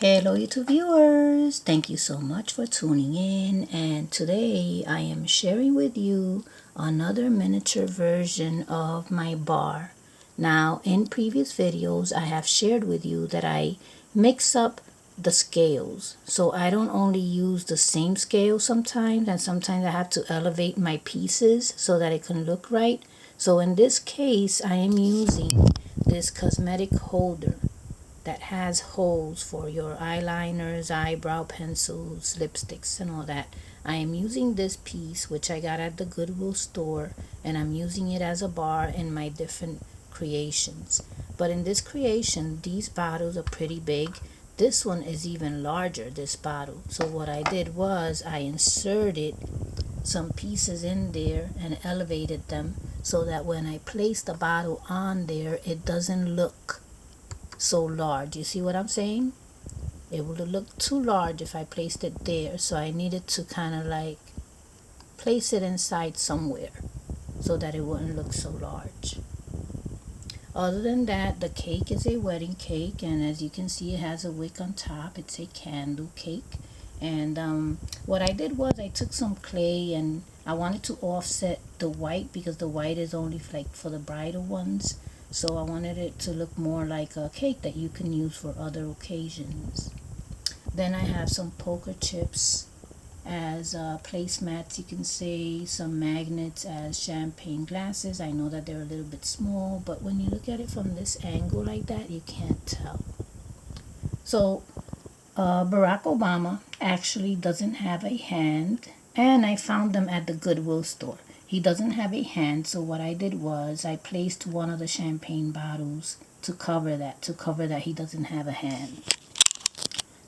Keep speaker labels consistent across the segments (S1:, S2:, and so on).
S1: Hello YouTube viewers, thank you so much for tuning in, and today I am sharing with you another miniature version of my bar. Now in previous videos I have shared with you that I mix up the scales, so I don't only use the same scale sometimes, and sometimes I have to elevate my pieces so that it can look right. So in this case I am using this cosmetic holder that has holes for your eyeliners, eyebrow pencils, lipsticks, and all that. I am using this piece, which I got at the Goodwill store, and I'm using it as a bar in my different creations. But in this creation, these bottles are pretty big. This one is even larger, this bottle. So what I did was I inserted some pieces in there and elevated them so that when I place the bottle on there, it doesn't look so large. You see what I'm saying? It would look too large if I placed it there, so I needed to kind of like place it inside somewhere so that it wouldn't look so large. Other than that, the cake is a wedding cake, and as you can see, it has a wick on top. It's a candle cake. And what I did was I took some clay and I wanted to offset the white because the white is only like for the bridal ones. So I wanted it to look more like a cake that you can use for other occasions. Then I have some poker chips as placemats, you can say, some magnets as champagne glasses. I know that they're a little bit small, but when you look at it from this angle like that, you can't tell. So Barack Obama actually doesn't have a hand, and I found them at the Goodwill store. He doesn't have a hand, so what I did was I placed one of the champagne bottles to cover that he doesn't have a hand.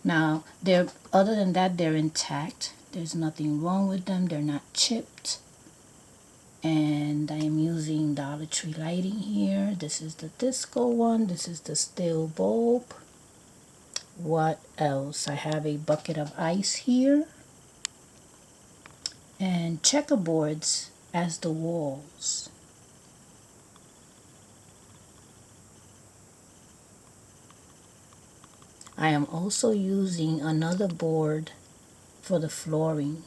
S1: Now, they're other than that, they're intact. There's nothing wrong with them. They're not chipped. And I am using Dollar Tree lighting here. This is the disco one. This is the steel bulb. What else? I have a bucket of ice here. And checkerboards as the walls. I am also using another board for the flooring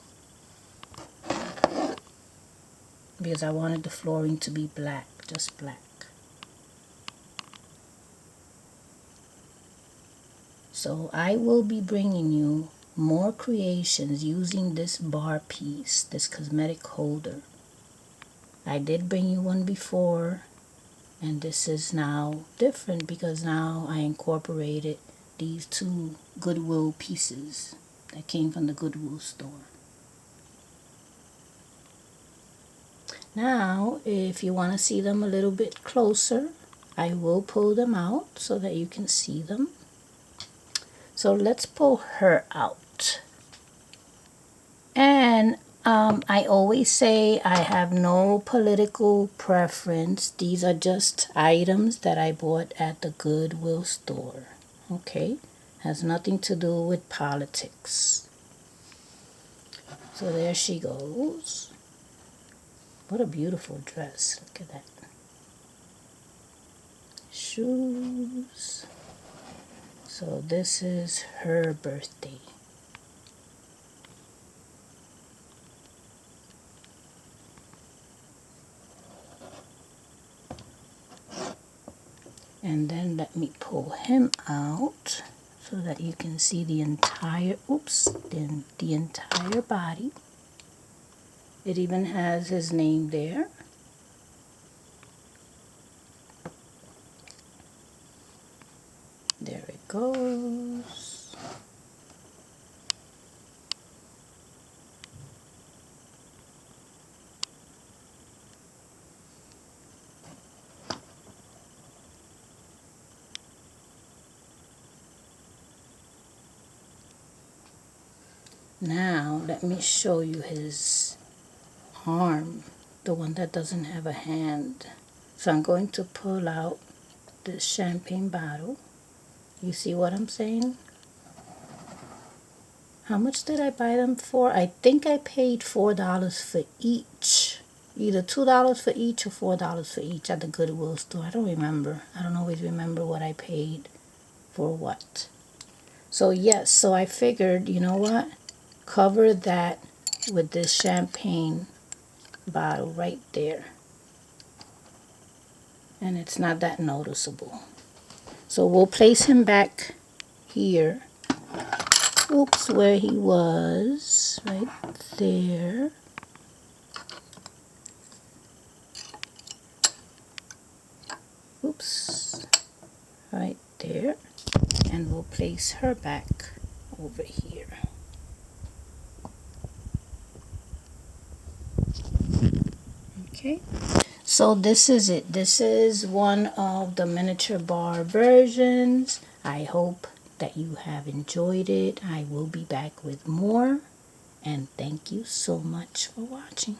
S1: because I wanted the flooring to be black, just black. So I will be bringing you more creations using this bar piece, this cosmetic holder. I did bring you one before, and this is now different because now I incorporated these two Goodwill pieces that came from the Goodwill store. Now, if you want to see them a little bit closer, I will pull them out so that you can see them. So let's pull her out. And I always say I have no political preference. These are just items that I bought at the Goodwill store. Okay? Has nothing to do with politics. So there she goes. What a beautiful dress. Look at that. Shoes. So this is her birthday. And then let me pull him out so that you can see the entire, the entire body. It even has his name there. There it goes. Now let me show you his arm, the one that doesn't have a hand. So I'm going to pull out this champagne bottle. You see what I'm saying? How much did I buy them for? I think I paid $4 for each. Either $2 for each or $4 for each at the Goodwill store. I don't remember. I don't always remember what I paid for what. So yes, so I figured, you know what? Cover that with this champagne bottle right there. And it's not that noticeable. So we'll place him back here. Oops, where he was. Right there. Oops. Right there. And we'll place her back over here. Okay. So this is it. This is one of the miniature bar versions. I hope that you have enjoyed it. I will be back with more. And thank you so much for watching.